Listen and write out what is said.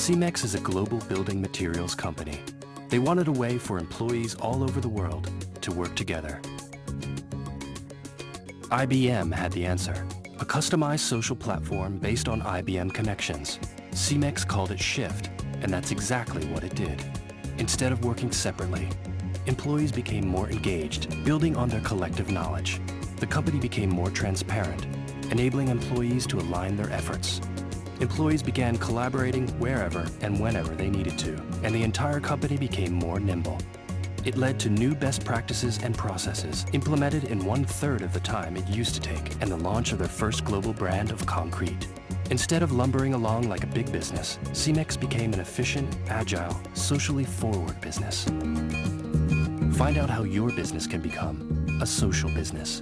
Cemex is a global building materials company. They wanted a way for employees all over the world to work together. IBM had the answer, a customized social platform based on IBM connections. Cemex called it Shift, and that's exactly what it did. Instead of working separately, employees became more engaged, building on their collective knowledge. The company became more transparent, enabling employees to align their efforts. Employees began collaborating wherever and whenever they needed to, and the entire company became more nimble. It led to new best practices and processes implemented in 1/3 of the time it used to take, and the launch of their first global brand of concrete. Instead of lumbering along like a big business, Cemex became an efficient, agile, socially forward business. Find out how your business can become a social business.